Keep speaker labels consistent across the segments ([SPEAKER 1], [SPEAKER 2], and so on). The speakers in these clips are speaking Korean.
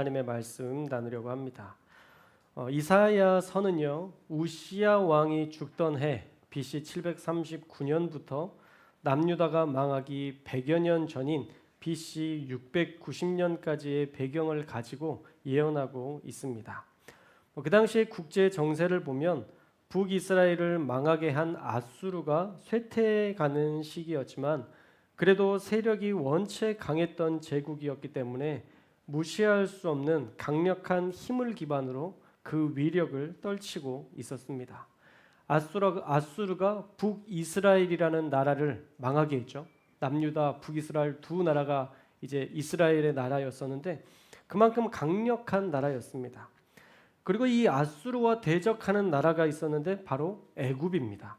[SPEAKER 1] 하나님의 말씀 나누려고 합니다. 이사야서는요, 우시야 왕이 죽던 해 BC 739년부터 남유다가 망하기 100여 년 전인 BC 690년까지의 배경을 가지고 예언하고 있습니다. 그 당시의 국제 정세를 보면 북이스라엘을 망하게 한 아수르가 쇠퇴해가는 시기였지만 그래도 세력이 원체 강했던 제국이었기 때문에 무시할 수 없는 강력한 힘을 기반으로 그 위력을 떨치고 있었습니다. 아수르가 북이스라엘이라는 나라를 망하게 했죠. 남유다, 북이스라엘 두 나라가 이제 이스라엘의 나라였었는데 그만큼 강력한 나라였습니다. 그리고 이 아수르와 대적하는 나라가 있었는데 바로 애굽입니다.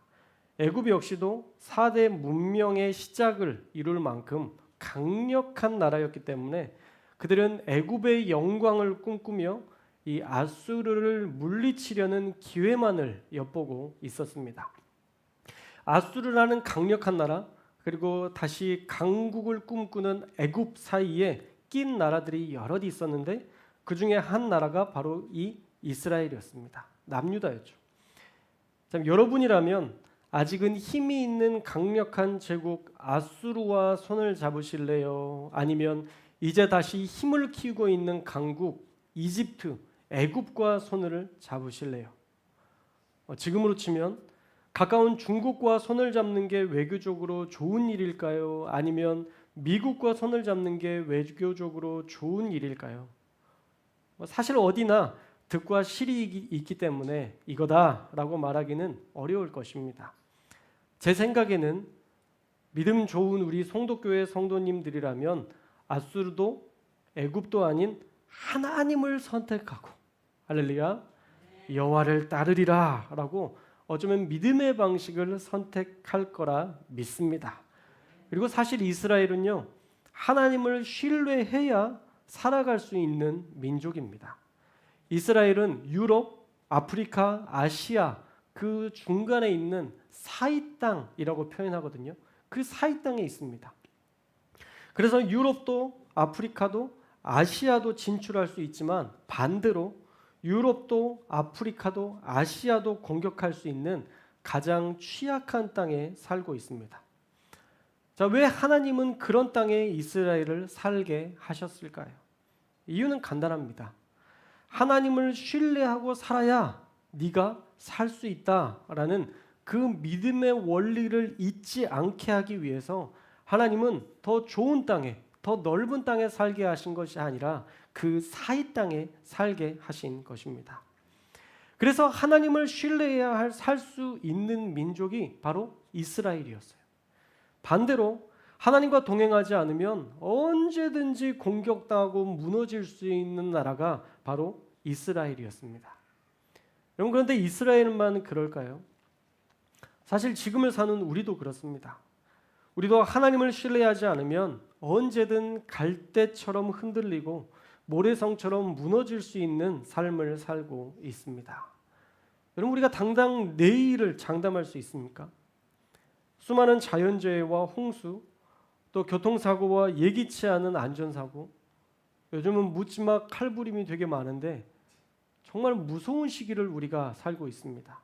[SPEAKER 1] 애굽 역시도 4대 문명의 시작을 이룰 만큼 강력한 나라였기 때문에 그들은 애굽의 영광을 꿈꾸며 이 아수르를 물리치려는 기회만을 엿보고 있었습니다. 아수르라는 강력한 나라 그리고 다시 강국을 꿈꾸는 애굽 사이에 낀 나라들이 여럿 있었는데 그 중에 한 나라가 바로 이 이스라엘이었습니다. 남유다였죠. 참, 여러분이라면 아직은 힘이 있는 강력한 제국 아수르와 손을 잡으실래요? 아니면 이제 다시 힘을 키우고 있는 강국 이집트, 애굽과 손을 잡으실래요? 지금으로 치면 가까운 중국과 손을 잡는 게 외교적으로 좋은 일일까요? 아니면 미국과 손을 잡는 게 외교적으로 좋은 일일까요? 사실 어디나 득과 실이 있기 때문에 이거다라고 말하기는 어려울 것입니다. 제 생각에는 믿음 좋은 우리 송도교회 성도님들이라면 아수르도 애굽도 아닌 하나님을 선택하고 할렐루야 여호와를 따르리라 라고 어쩌면 믿음의 방식을 선택할 거라 믿습니다. 그리고 사실 이스라엘은요 하나님을 신뢰해야 살아갈 수 있는 민족입니다. 이스라엘은 유럽, 아프리카, 아시아 그 중간에 있는 사이 땅이라고 표현하거든요. 그 사이 땅에 있습니다. 그래서 유럽도 아프리카도 아시아도 진출할 수 있지만 반대로 유럽도 아프리카도 아시아도 공격할 수 있는 가장 취약한 땅에 살고 있습니다. 자, 왜 하나님은 그런 땅에 이스라엘을 살게 하셨을까요? 이유는 간단합니다. 하나님을 신뢰하고 살아야 네가 살 수 있다라는 그 믿음의 원리를 잊지 않게 하기 위해서 하나님은 더 좋은 땅에, 더 넓은 땅에 살게 하신 것이 아니라 그 사이 땅에 살게 하신 것입니다. 그래서 하나님을 신뢰해야 살 수 있는 민족이 바로 이스라엘이었어요. 반대로 하나님과 동행하지 않으면 언제든지 공격당하고 무너질 수 있는 나라가 바로 이스라엘이었습니다. 여러분, 그런데 이스라엘만 그럴까요? 사실 지금을 사는 우리도 그렇습니다. 우리도 하나님을 신뢰하지 않으면 언제든 갈대처럼 흔들리고 모래성처럼 무너질 수 있는 삶을 살고 있습니다. 여러분, 우리가 당장 내일을 장담할 수 있습니까? 수많은 자연재해와 홍수, 또 교통사고와 예기치 않은 안전사고, 요즘은 묻지마 칼부림이 되게 많은데 정말 무서운 시기를 우리가 살고 있습니다.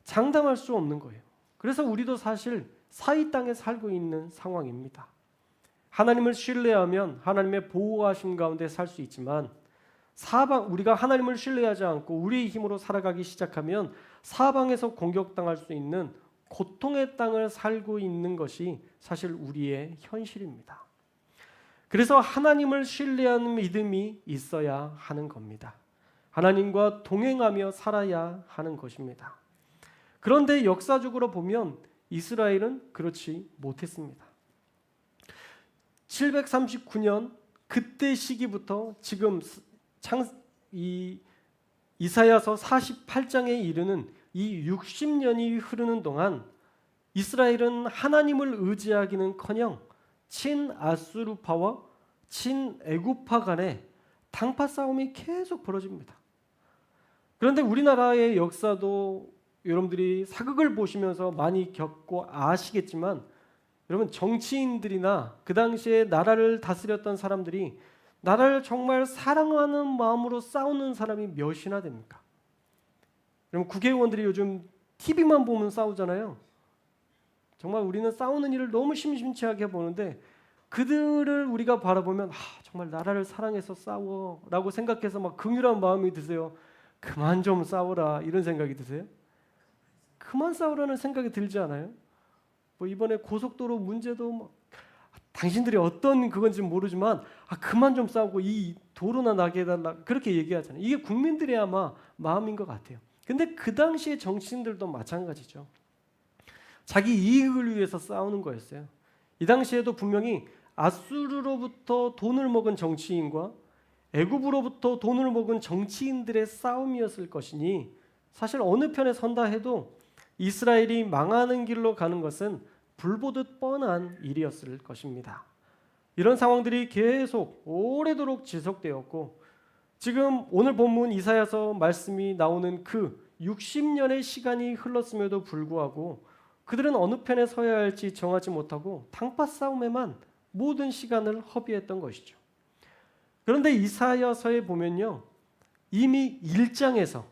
[SPEAKER 1] 장담할 수 없는 거예요. 그래서 우리도 사실 사이 땅에 살고 있는 상황입니다. 하나님을 신뢰하면 하나님의 보호하심 가운데 살 수 있지만 우리가 하나님을 신뢰하지 않고 우리의 힘으로 살아가기 시작하면 사방에서 공격당할 수 있는 고통의 땅을 살고 있는 것이 사실 우리의 현실입니다. 그래서 하나님을 신뢰하는 믿음이 있어야 하는 겁니다. 하나님과 동행하며 살아야 하는 것입니다. 그런데 역사적으로 보면 이스라엘은 그렇지 못했습니다. 739년 그때 시기부터 지금 이사야서 48장에 이르는 이 60년이 흐르는 동안 이스라엘은 하나님을 의지하기는커녕 친아수르파와 친애굽파 간에 당파 싸움이 계속 벌어집니다. 그런데 우리나라의 역사도 여러분들이 사극을 보시면서 많이 겪고 아시겠지만 여러분, 정치인들이나 그 당시에 나라를 다스렸던 사람들이 나라를 정말 사랑하는 마음으로 싸우는 사람이 몇이나 됩니까? 그럼 국회의원들이 요즘 TV만 보면 싸우잖아요. 정말 우리는 싸우는 일을 너무 심심치하게 보는데 그들을 우리가 바라보면 정말 나라를 사랑해서 싸워라고 생각해서 막 긍휼한 마음이 드세요. 그만 좀 싸워라 이런 생각이 드세요? 그만 싸우라는 생각이 들지 않아요? 뭐 이번에 고속도로 문제도 뭐 당신들이 어떤 그건지 모르지만 그만 좀 싸우고 이 도로나 나게 해달라 그렇게 얘기하잖아요. 이게 국민들의 아마 마음인 것 같아요. 근데 그 당시의 정치인들도 마찬가지죠. 자기 이익을 위해서 싸우는 거였어요. 이 당시에도 분명히 아수르로부터 돈을 먹은 정치인과 애굽으로부터 돈을 먹은 정치인들의 싸움이었을 것이니 사실 어느 편에 선다 해도 이스라엘이 망하는 길로 가는 것은 불보듯 뻔한 일이었을 것입니다. 이런 상황들이 계속 오래도록 지속되었고 지금 오늘 본문 이사야서 말씀이 나오는 그 60년의 시간이 흘렀음에도 불구하고 그들은 어느 편에 서야 할지 정하지 못하고 당파 싸움에만 모든 시간을 허비했던 것이죠. 그런데 이사야서에 보면요. 이미 1장에서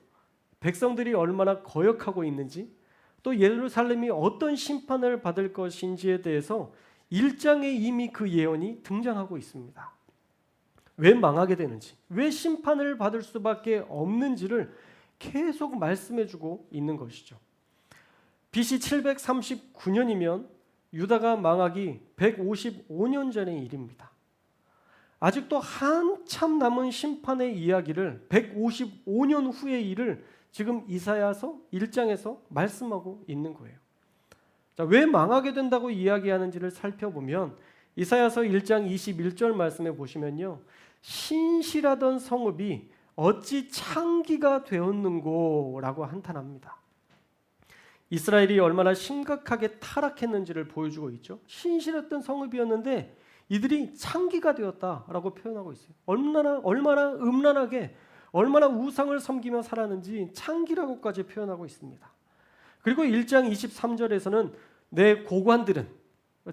[SPEAKER 1] 백성들이 얼마나 거역하고 있는지 또 예루살렘이 어떤 심판을 받을 것인지에 대해서 1장에 이미 그 예언이 등장하고 있습니다. 왜 망하게 되는지, 왜 심판을 받을 수밖에 없는지를 계속 말씀해주고 있는 것이죠. BC 739년이면 유다가 망하기 155년 전의 일입니다. 아직도 한참 남은 심판의 이야기를 155년 후의 일을 지금 이사야서 1장에서 말씀하고 있는 거예요. 자, 왜 망하게 된다고 이야기하는지를 살펴보면 이사야서 1장 21절 말씀에 보시면요. 신실하던 성읍이 어찌 창기가 되었는고 라고 한탄합니다. 이스라엘이 얼마나 심각하게 타락했는지를 보여주고 있죠. 신실했던 성읍이었는데 이들이 창기가 되었다라고 표현하고 있어요. 얼마나 음란하게 얼마나 우상을 섬기며 살았는지 창기라고까지 표현하고 있습니다. 그리고 1장 23절에서는 내 고관들은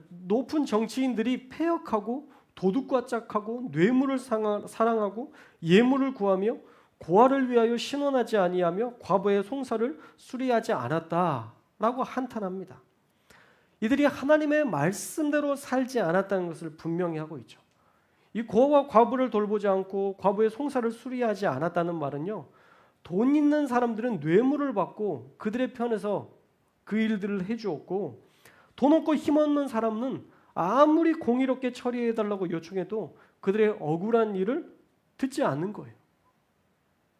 [SPEAKER 1] 높은 정치인들이 패역하고 도둑과 짝하고 뇌물을 사랑하고 예물을 구하며 고아를 위하여 신원하지 아니하며 과부의 송사를 수리하지 않았다라고 한탄합니다. 이들이 하나님의 말씀대로 살지 않았다는 것을 분명히 하고 있죠. 이 고아와 과부를 돌보지 않고 과부의 송사를 수리하지 않았다는 말은요. 돈 있는 사람들은 뇌물을 받고 그들의 편에서 그 일들을 해주었고 돈 없고 힘없는 사람은 아무리 공의롭게 처리해달라고 요청해도 그들의 억울한 일을 듣지 않는 거예요.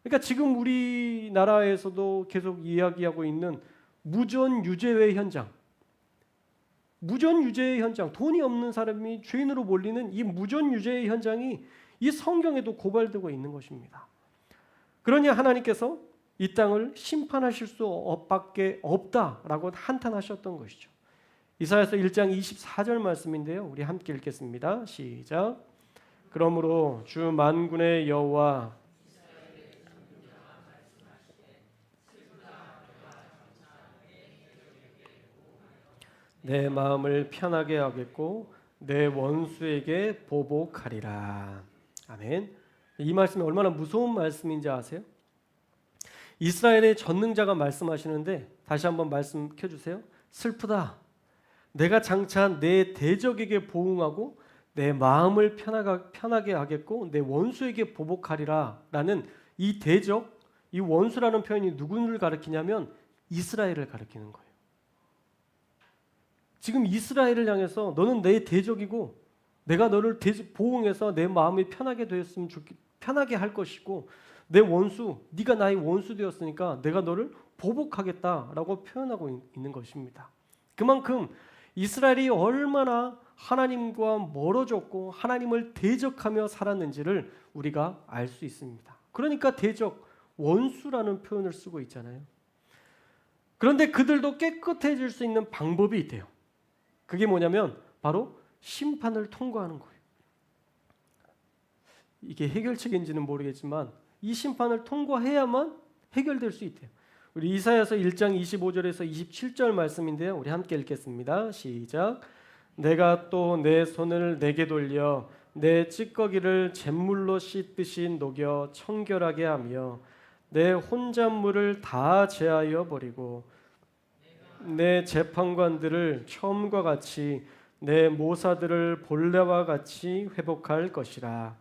[SPEAKER 1] 그러니까 지금 우리나라에서도 계속 이야기하고 있는 무전유죄의 현장, 무전유죄의 현장, 돈이 없는 사람이 죄인으로 몰리는 이 무전유죄의 현장이 이 성경에도 고발되고 있는 것입니다. 그러니 하나님께서 이 땅을 심판하실 수밖에 없다라고 한탄하셨던 것이죠. 이사야서 1장 24절 말씀인데요. 우리 함께 읽겠습니다. 시작. 그러므로 주 만군의 여호와 내 마음을 편하게 하겠고 내 원수에게 보복하리라. 아멘. 이 말씀이 얼마나 무서운 말씀인지 아세요? 이스라엘의 전능자가 말씀하시는데 다시 한번 말씀 켜주세요. 슬프다. 내가 장차 내 대적에게 보응하고 내 마음을 편하게 하겠고 내 원수에게 보복하리라 라는 이 대적, 이 원수라는 표현이 누구를 가리키냐면 이스라엘을 가리키는 거예요. 지금 이스라엘을 향해서 너는 내 대적이고 내가 너를 보응해서 내 마음이 편하게 할 것이고 내 원수, 네가 나의 원수 되었으니까 내가 너를 보복하겠다라고 표현하고 있는 것입니다. 그만큼 이스라엘이 얼마나 하나님과 멀어졌고 하나님을 대적하며 살았는지를 우리가 알 수 있습니다. 그러니까 대적, 원수라는 표현을 쓰고 있잖아요. 그런데 그들도 깨끗해질 수 있는 방법이 있대요. 그게 뭐냐면 바로 심판을 통과하는 거예요. 이게 해결책인지는 모르겠지만 이 심판을 통과해야만 해결될 수 있대요. 우리 이사야서 1장 25절에서 27절 말씀인데요. 우리 함께 읽겠습니다. 시작. 내가 또 내 손을 내게 돌려 내 찌꺼기를 잿물로 씻듯이 녹여 청결하게 하며 내 혼잣물을 다 제하여 버리고 내 재판관들을 처음과 같이 내 모사들을 본래와 같이 회복할 것이라.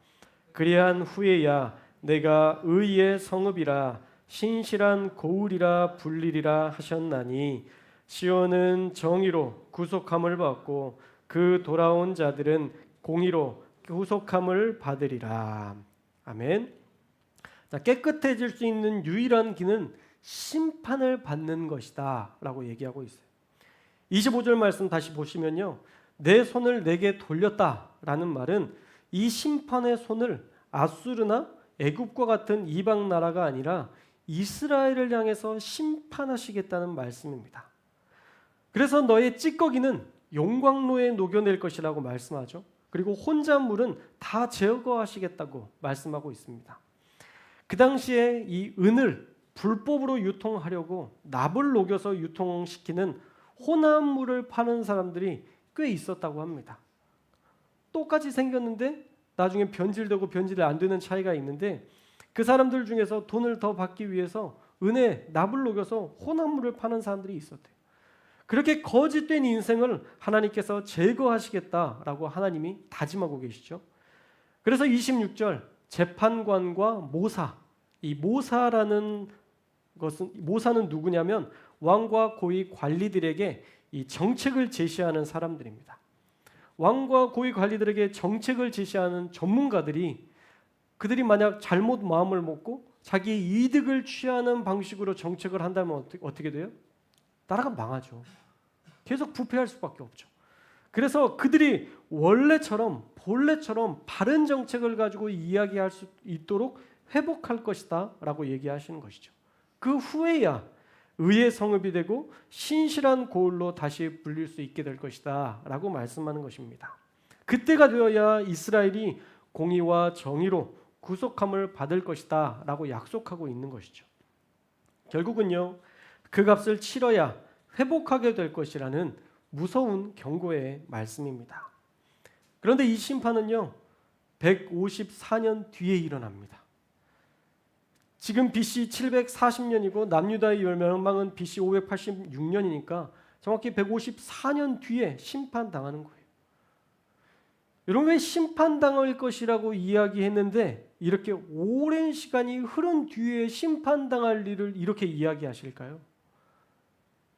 [SPEAKER 1] 그리한 후에야 내가 의의 성읍이라 신실한 고울이라 불리리라 하셨나니 시온은 정의로 구속함을 받고 그 돌아온 자들은 공의로 구속함을 받으리라. 아멘. 자, 깨끗해질 수 있는 유일한 길은 심판을 받는 것이다 라고 얘기하고 있어요. 25절 말씀 다시 보시면요, 내 손을 내게 돌렸다라는 말은 이 심판의 손을 아수르나 애굽과 같은 이방 나라가 아니라 이스라엘을 향해서 심판하시겠다는 말씀입니다. 그래서 너의 찌꺼기는 용광로에 녹여낼 것이라고 말씀하죠. 그리고 혼잣물은 다 제거하시겠다고 말씀하고 있습니다. 그 당시에 이 은을 불법으로 유통하려고 납을 녹여서 유통시키는 혼합물을 파는 사람들이 꽤 있었다고 합니다. 똑같이 생겼는데 나중에 변질되고 변질이 안 되는 차이가 있는데 그 사람들 중에서 돈을 더 받기 위해서 은에 납을 녹여서 혼합물을 파는 사람들이 있었대요. 그렇게 거짓된 인생을 하나님께서 제거하시겠다라고 하나님이 다짐하고 계시죠. 그래서 26절 재판관과 모사, 이 모사라는 것은, 모사는 누구냐면 왕과 고위 관리들에게 이 정책을 제시하는 사람들입니다. 왕과 고위 관리들에게 정책을 제시하는 전문가들이, 그들이 만약 잘못 마음을 먹고 자기의 이득을 취하는 방식으로 정책을 한다면 어떻게 돼요? 나라가 망하죠. 계속 부패할 수밖에 없죠. 그래서 그들이 본래처럼 바른 정책을 가지고 이야기할 수 있도록 회복할 것이다 라고 얘기하시는 것이죠. 그 후에야 의의 성읍이 되고 신실한 고을로 다시 불릴 수 있게 될 것이다 라고 말씀하는 것입니다. 그때가 되어야 이스라엘이 공의와 정의로 구속함을 받을 것이다 라고 약속하고 있는 것이죠. 결국은요, 그 값을 치러야 회복하게 될 것이라는 무서운 경고의 말씀입니다. 그런데 이 심판은요 154년 뒤에 일어납니다. 지금 BC 740년이고 남유다의 멸망은 BC 586년이니까 정확히 154년 뒤에 심판당하는 거예요. 여러분, 왜 심판당할 것이라고 이야기했는데 이렇게 오랜 시간이 흐른 뒤에 심판당할 일을 이렇게 이야기하실까요?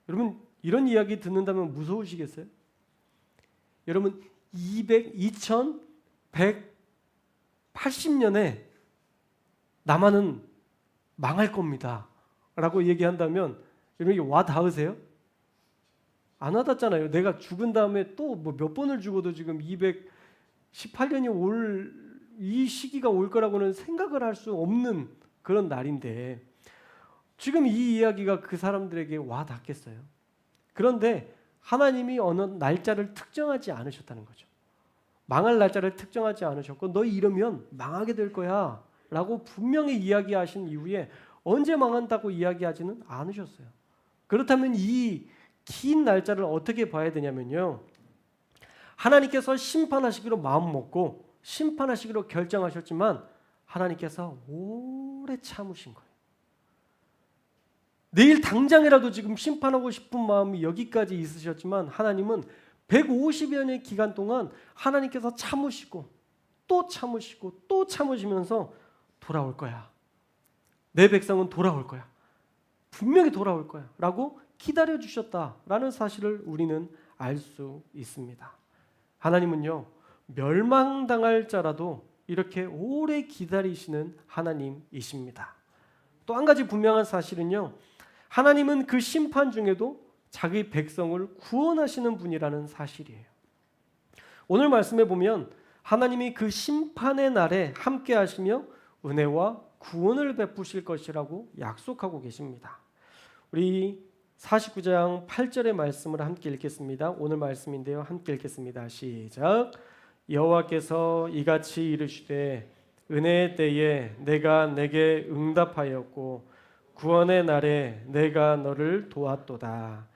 [SPEAKER 1] 여러분, 이런 이야기 듣는다면 무서우시겠어요? 여러분, 2180년에 남한은 망할 겁니다 라고 얘기한다면 여러분, 이게 와 닿으세요? 안 와닿잖아요. 내가 죽은 다음에 또 뭐 몇 번을 죽어도 지금 218년이 이 시기가 올 거라고는 생각을 할 수 없는 그런 날인데 지금 이 이야기가 그 사람들에게 와 닿겠어요? 그런데 하나님이 어느 날짜를 특정하지 않으셨다는 거죠. 망할 날짜를 특정하지 않으셨고 너 이러면 망하게 될 거야 라고 분명히 이야기하신 이후에 언제 망한다고 이야기하지는 않으셨어요. 그렇다면 이 긴 날짜를 어떻게 봐야 되냐면요, 하나님께서 심판하시기로 마음먹고 심판하시기로 결정하셨지만 하나님께서 오래 참으신 거예요. 내일 당장이라도 지금 심판하고 싶은 마음이 여기까지 있으셨지만 하나님은 150여 년의 기간 동안 하나님께서 참으시고 또 참으시고 또 참으시면서 돌아올 거야. 내 백성은 돌아올 거야. 분명히 돌아올 거야 라고 기다려주셨다라는 사실을 우리는 알 수 있습니다. 하나님은요, 멸망당할 자라도 이렇게 오래 기다리시는 하나님이십니다. 또 한 가지 분명한 사실은요, 하나님은 그 심판 중에도 자기 백성을 구원하시는 분이라는 사실이에요. 오늘 말씀에 보면 하나님이 그 심판의 날에 함께 하시며 은혜와 구원을 베푸실 것이라고 약속하고 계십니다. 우리 49장 8절의 말씀을 함께 읽겠습니다. 오늘 말씀인데요, 함께 읽겠습니다. 시작. 여호와께서 이같이 이르시되 은혜의 때에 내가 내게 응답하였고 구원의 날에 내가 너를 도왔도다.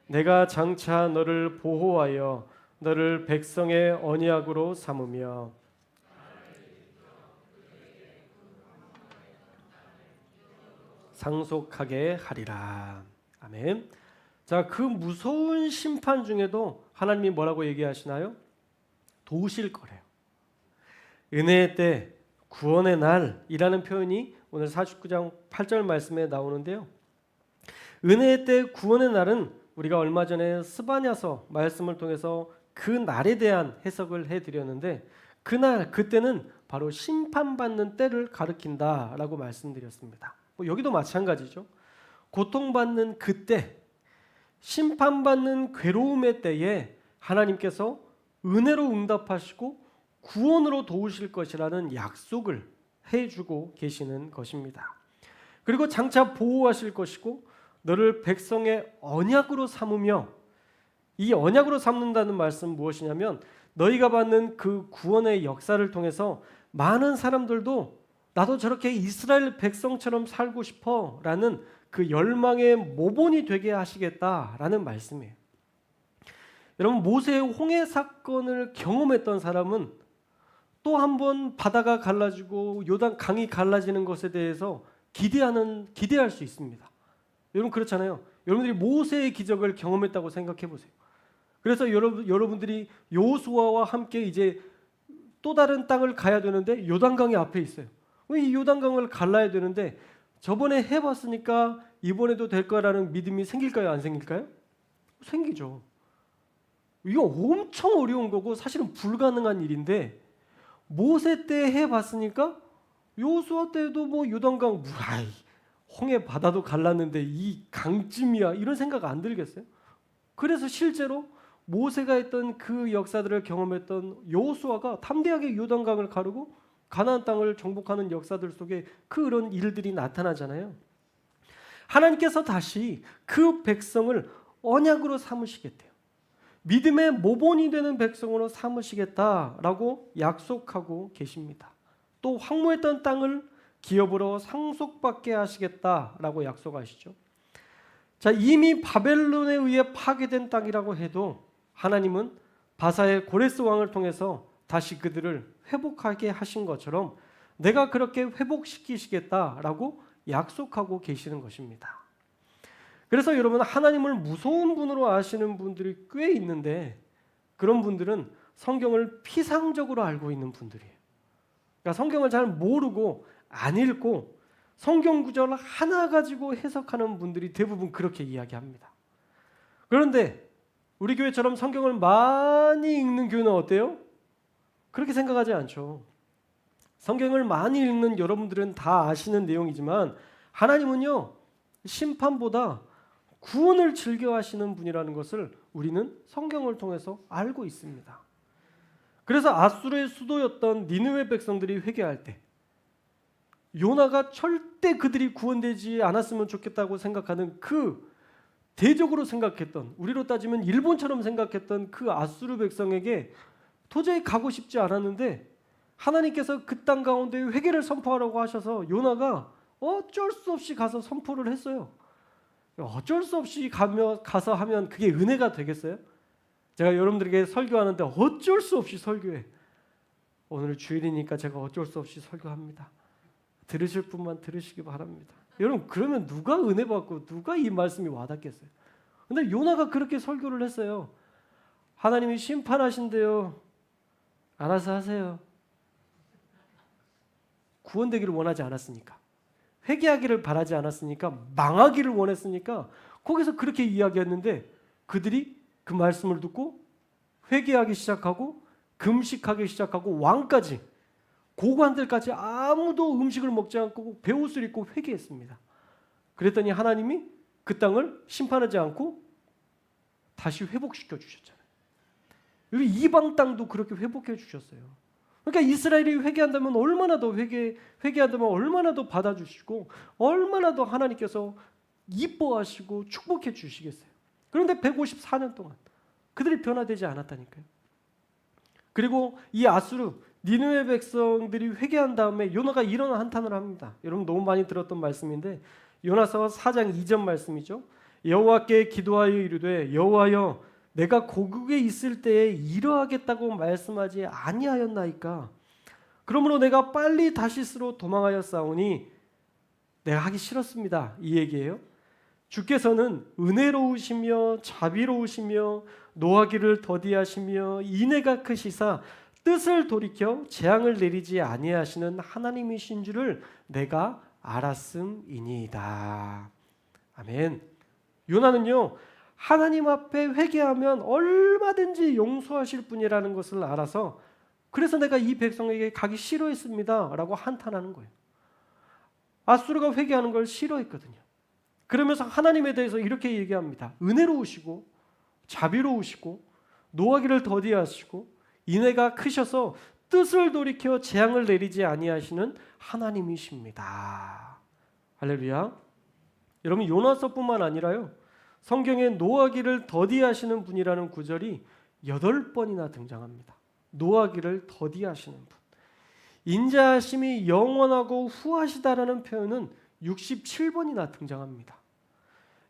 [SPEAKER 1] 내가 장차 너를 보호하여 너를 백성의 언약으로 삼으며 상속하게 하리라. 아멘. 자, 그 무서운 심판 중에도 하나님이 뭐라고 얘기하시나요? 도우실 거래요. 은혜의 때, 구원의 날이라는 표현이 오늘 49장 8절 말씀에 나오는데요. 은혜의 때, 구원의 날은 우리가 얼마 전에 스바냐서 말씀을 통해서 그 날에 대한 해석을 해드렸는데, 그날, 그때는 바로 심판받는 때를 가리킨다라고 말씀드렸습니다. 여기도 마찬가지죠. 고통받는 그때, 심판받는 괴로움의 때에 하나님께서 은혜로 응답하시고 구원으로 도우실 것이라는 약속을 해주고 계시는 것입니다. 그리고 장차 보호하실 것이고 너를 백성의 언약으로 삼으며, 이 언약으로 삼는다는 말씀 무엇이냐면 너희가 받는 그 구원의 역사를 통해서 많은 사람들도 나도 저렇게 이스라엘 백성처럼 살고 싶어 라는 그 열망의 모본이 되게 하시겠다라는 말씀이에요. 여러분, 모세의 홍해 사건을 경험했던 사람은 또 한 번 바다가 갈라지고 요단 강이 갈라지는 것에 대해서 기대할 수 있습니다. 여러분 그렇잖아요. 여러분들이 모세의 기적을 경험했다고 생각해 보세요. 그래서 여러분들이 여호수아와 함께 이제 또 다른 땅을 가야 되는데 요단강이 앞에 있어요. 이 요단강을 갈라야 되는데 저번에 해봤으니까 이번에도 될 거라는 믿음이 생길까요? 안 생길까요? 생기죠. 이거 엄청 어려운 거고 사실은 불가능한 일인데 모세 때 해봤으니까 여호수아 때도 뭐 요단강 홍해 바다도 갈랐는데 이 강쯤이야 이런 생각 안 들겠어요? 그래서 실제로 모세가 했던 그 역사들을 경험했던 여호수아가 담대하게 요단강을 가르고 가나안 땅을 정복하는 역사들 속에 그런 일들이 나타나잖아요. 하나님께서 다시 그 백성을 언약으로 삼으시겠대요. 믿음의 모본이 되는 백성으로 삼으시겠다라고 약속하고 계십니다. 또 황무했던 땅을 기업으로 상속받게 하시겠다라고 약속하시죠. 자, 이미 바벨론에 의해 파괴된 땅이라고 해도 하나님은 바사의 고레스 왕을 통해서 다시 그들을 회복하게 하신 것처럼 내가 그렇게 회복시키시겠다라고 약속하고 계시는 것입니다. 그래서 여러분, 하나님을 무서운 분으로 아시는 분들이 꽤 있는데 그런 분들은 성경을 피상적으로 알고 있는 분들이에요. 그러니까 성경을 잘 모르고 안 읽고 성경 구절 하나 가지고 해석하는 분들이 대부분 그렇게 이야기합니다. 그런데 우리 교회처럼 성경을 많이 읽는 교회는 어때요? 그렇게 생각하지 않죠. 성경을 많이 읽는 여러분들은 다 아시는 내용이지만 하나님은요, 심판보다 구원을 즐겨 하시는 분이라는 것을 우리는 성경을 통해서 알고 있습니다. 그래서 아수르의 수도였던 니느웨 백성들이 회개할 때 요나가 절대 그들이 구원되지 않았으면 좋겠다고 생각하는 그 대적으로 생각했던, 우리로 따지면 일본처럼 생각했던 그 아수르 백성에게 도저히 가고 싶지 않았는데 하나님께서 그 땅 가운데 회개를 선포하라고 하셔서 요나가 어쩔 수 없이 가서 선포를 했어요. 어쩔 수 없이 가서 하면 그게 은혜가 되겠어요? 제가 여러분들에게 설교하는데 어쩔 수 없이 설교해. 오늘 주일이니까 제가 어쩔 수 없이 설교합니다. 들으실 분만 들으시기 바랍니다. 여러분, 그러면 누가 은혜 받고 누가 이 말씀이 와닿겠어요? 근데 요나가 그렇게 설교를 했어요. 하나님이 심판하신대요. 알아서 하세요. 구원되기를 원하지 않았으니까, 회개하기를 바라지 않았으니까, 망하기를 원했으니까 거기서 그렇게 이야기했는데 그들이 그 말씀을 듣고 회개하기 시작하고 금식하기 시작하고 왕까지, 고관들까지 아무도 음식을 먹지 않고 베옷을 입고 회개했습니다. 그랬더니 하나님이 그 땅을 심판하지 않고 다시 회복시켜 주셨잖아요. 여기 이방 땅도 그렇게 회복해 주셨어요. 그러니까 이스라엘이 회개한다면 얼마나 더 회개한다면 얼마나 더 받아주시고 얼마나 더 하나님께서 이뻐하시고 축복해 주시겠어요. 그런데 154년 동안 그들이 변화되지 않았다니까요. 그리고 이 아수르 니느웨 백성들이 회개한 다음에 요나가 이런 한탄을 합니다. 여러분 너무 많이 들었던 말씀인데 요나서 4장 2절 말씀이죠. 여호와께 기도하여 이르되 여호와여 내가 고국에 있을 때에 이러하겠다고 말씀하지 아니하였나이까. 그러므로 내가 빨리 다시스로 도망하였사오니 내가 하기 싫었습니다. 이 얘기예요. 주께서는 은혜로우시며 자비로우시며 노하기를 더디하시며 인애가 크시사 뜻을 돌이켜 재앙을 내리지 아니하시는 하나님이신 줄을 내가 알았음이니이다. 아멘. 요나는요, 하나님 앞에 회개하면 얼마든지 용서하실 분이라는 것을 알아서 그래서 내가 이 백성에게 가기 싫어했습니다 라고 한탄하는 거예요. 앗수르가 회개하는 걸 싫어했거든요. 그러면서 하나님에 대해서 이렇게 얘기합니다. 은혜로우시고 자비로우시고 노하기를 더디하시고 인애가 크셔서 뜻을 돌이켜 재앙을 내리지 아니하시는 하나님이십니다. 할렐루야. 여러분, 요나서뿐만 아니라요, 성경에 노하기를 더디하시는 분이라는 구절이 8번이나 등장합니다. 노하기를 더디하시는 분. 인자하심이 영원하고 후하시다라는 표현은 67번이나 등장합니다.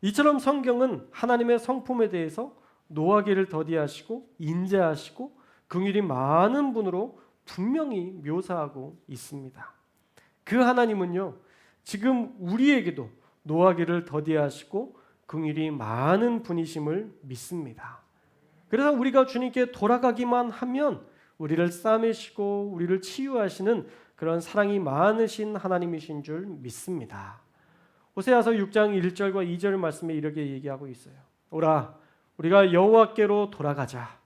[SPEAKER 1] 이처럼 성경은 하나님의 성품에 대해서 노하기를 더디하시고 인자하시고 긍휼이 많은 분으로 분명히 묘사하고 있습니다. 그 하나님은요, 지금 우리에게도 노하기를 더디하시고 긍휼이 많은 분이심을 믿습니다. 그래서 우리가 주님께 돌아가기만 하면 우리를 싸매시고 우리를 치유하시는 그런 사랑이 많으신 하나님이신 줄 믿습니다. 호세아서 6장 1절과 2절 말씀에 이렇게 얘기하고 있어요. 오라, 우리가 여호와께로 돌아가자.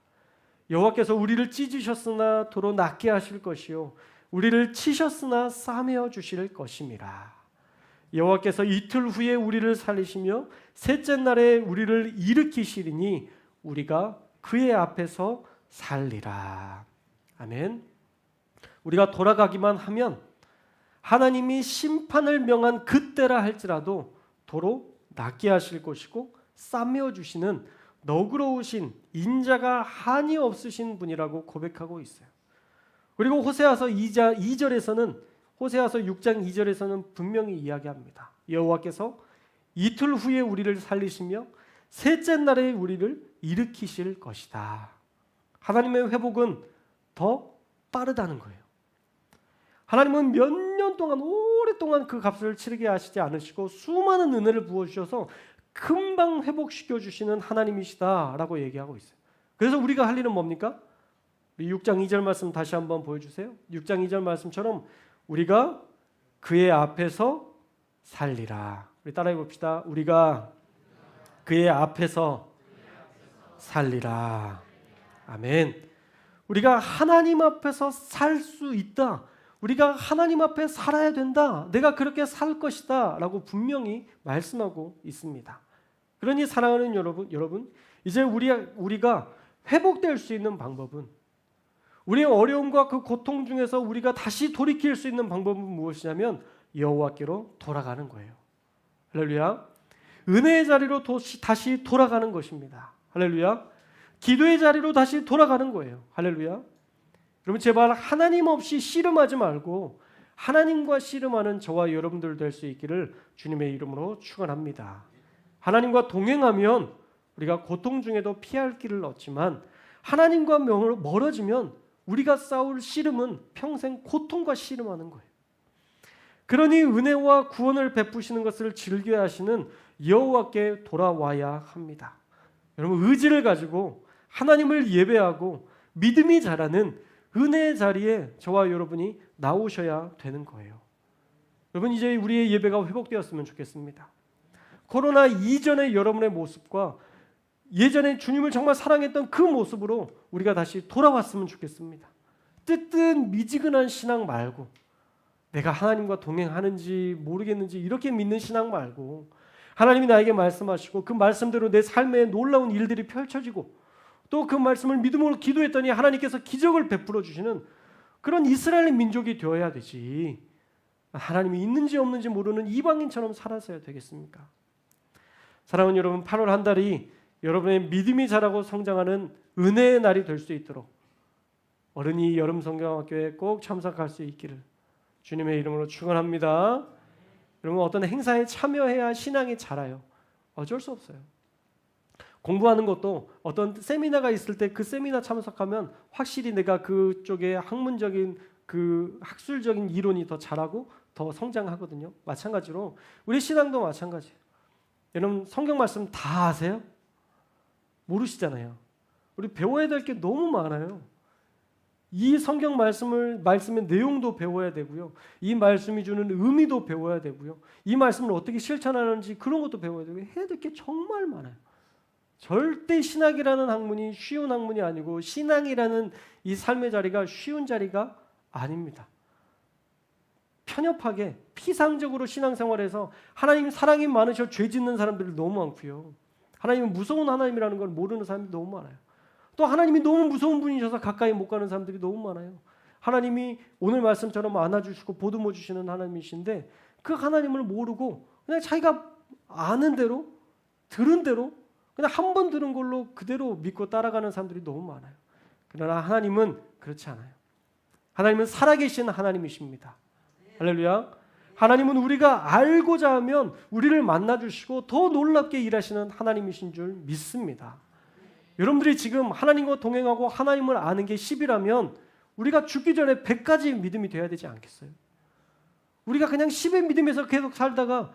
[SPEAKER 1] 여호와께서 우리를 찢으셨으나 도로 낫게 하실 것이요 우리를 치셨으나 싸매어 주실 것임이라. 여호와께서 이틀 후에 우리를 살리시며 셋째 날에 우리를 일으키시리니 우리가 그의 앞에서 살리라. 아멘. 우리가 돌아가기만 하면 하나님이 심판을 명한 그때라 할지라도 도로 낫게 하실 것이고 싸매어 주시는 너그러우신 인자가 한이 없으신 분이라고 고백하고 있어요. 그리고 호세아서 2절에서는 호세아서 6장 2절에서는 분명히 이야기합니다. 여호와께서 이틀 후에 우리를 살리시며 셋째 날에 우리를 일으키실 것이다. 하나님의 회복은 더 빠르다는 거예요. 하나님은 몇 년 동안 오랫동안 그 값을 치르게 하시지 않으시고 수많은 은혜를 부어주셔서 금방 회복시켜 주시는 하나님이시다라고 얘기하고 있어요. 그래서 우리가 할 일은 뭡니까? 6장 2절 말씀 다시 한번 보여주세요. 6장 2절 말씀처럼 우리가 그의 앞에서 살리라. 우리 따라해 봅시다. 우리가 그의 앞에서 살리라. 아멘. 우리가 하나님 앞에서 살 수 있다. 우리가 하나님 앞에 살아야 된다. 내가 그렇게 살 것이다 라고 분명히 말씀하고 있습니다. 그러니 사랑하는 여러분, 이제 우리가 회복될 수 있는 방법은, 우리의 어려움과 그 고통 중에서 우리가 다시 돌이킬 수 있는 방법은 무엇이냐면 여호와께로 돌아가는 거예요. 할렐루야. 은혜의 자리로 다시 돌아가는 것입니다. 할렐루야. 기도의 자리로 다시 돌아가는 거예요. 할렐루야. 여러분, 제발 하나님 없이 씨름하지 말고 하나님과 씨름하는 저와 여러분들 될 수 있기를 주님의 이름으로 축원합니다. 하나님과 동행하면 우리가 고통 중에도 피할 길을 얻지만 하나님과 멀어지면 우리가 싸울 씨름은 평생 고통과 씨름하는 거예요. 그러니 은혜와 구원을 베푸시는 것을 즐겨야 하시는 여호와께 돌아와야 합니다. 여러분, 의지를 가지고 하나님을 예배하고 믿음이 자라는 은혜의 자리에 저와 여러분이 나오셔야 되는 거예요. 여러분, 이제 우리의 예배가 회복되었으면 좋겠습니다. 코로나 이전의 여러분의 모습과 예전에 주님을 정말 사랑했던 그 모습으로 우리가 다시 돌아왔으면 좋겠습니다. 뜨뜻 미지근한 신앙 말고, 내가 하나님과 동행하는지 모르겠는지 이렇게 믿는 신앙 말고, 하나님이 나에게 말씀하시고 그 말씀대로 내 삶에 놀라운 일들이 펼쳐지고 또 그 말씀을 믿음으로 기도했더니 하나님께서 기적을 베풀어 주시는 그런 이스라엘 민족이 되어야 되지, 하나님이 있는지 없는지 모르는 이방인처럼 살아서야 되겠습니까? 사랑하는 여러분, 8월 한 달이 여러분의 믿음이 자라고 성장하는 은혜의 날이 될 수 있도록 어른이 여름 성경학교에 꼭 참석할 수 있기를 주님의 이름으로 축원합니다. 여러분, 어떤 행사에 참여해야 신앙이 자라요. 어쩔 수 없어요. 공부하는 것도 어떤 세미나가 있을 때 그 세미나 참석하면 확실히 내가 그쪽에 학문적인 그 학술적인 이론이 더 잘하고 더 성장하거든요. 마찬가지로 우리 신앙도 마찬가지예요. 여러분 성경 말씀 다 아세요? 모르시잖아요. 우리 배워야 될 게 너무 많아요. 이 성경 말씀의 내용도 배워야 되고요. 이 말씀이 주는 의미도 배워야 되고요. 이 말씀을 어떻게 실천하는지 그런 것도 배워야 되고 해야 될 게 정말 많아요. 절대 신학이라는 학문이 쉬운 학문이 아니고 신앙이라는 이 삶의 자리가 쉬운 자리가 아닙니다. 편협하게 피상적으로 신앙생활에서 하나님 사랑이 많으셔 죄 짓는 사람들이 너무 많고요. 하나님은 무서운 하나님이라는 걸 모르는 사람이 너무 많아요. 또 하나님이 너무 무서운 분이셔서 가까이 못 가는 사람들이 너무 많아요. 하나님이 오늘 말씀처럼 안아주시고 보듬어 주시는 하나님이신데 그 하나님을 모르고 그냥 자기가 아는 대로 들은 대로 그냥 한 번 들은 걸로 그대로 믿고 따라가는 사람들이 너무 많아요. 그러나 하나님은 그렇지 않아요. 하나님은 살아계신 하나님이십니다. 할렐루야. 하나님은 우리가 알고자 하면 우리를 만나주시고 더 놀랍게 일하시는 하나님이신 줄 믿습니다. 여러분들이 지금 하나님과 동행하고 하나님을 아는 게 10이라면 우리가 죽기 전에 100가지 믿음이 돼야 되지 않겠어요? 우리가 그냥 10의 믿음에서 계속 살다가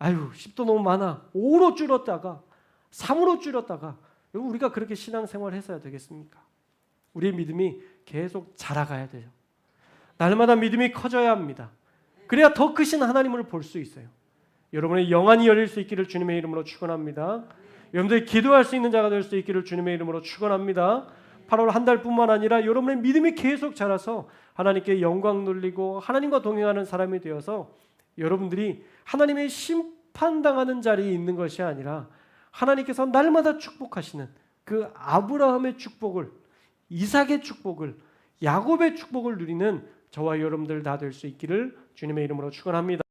[SPEAKER 1] 아유 10도 너무 많아 5로 줄었다가 3으로 줄였다가 여러분 우리가 그렇게 신앙생활을 했어야 되겠습니까? 우리의 믿음이 계속 자라가야 돼요. 날마다 믿음이 커져야 합니다. 그래야 더 크신 하나님을 볼 수 있어요. 여러분의 영안이 열릴 수 있기를 주님의 이름으로 축원합니다. 여러분들이 기도할 수 있는 자가 될 수 있기를 주님의 이름으로 축원합니다. 8월 한 달뿐만 아니라 여러분의 믿음이 계속 자라서 하나님께 영광 돌리고 하나님과 동행하는 사람이 되어서 여러분들이 하나님의 심판당하는 자리에 있는 것이 아니라 하나님께서 날마다 축복하시는 그 아브라함의 축복을, 이삭의 축복을, 야곱의 축복을 누리는 저와 여러분들 다 될 수 있기를 주님의 이름으로 축원합니다.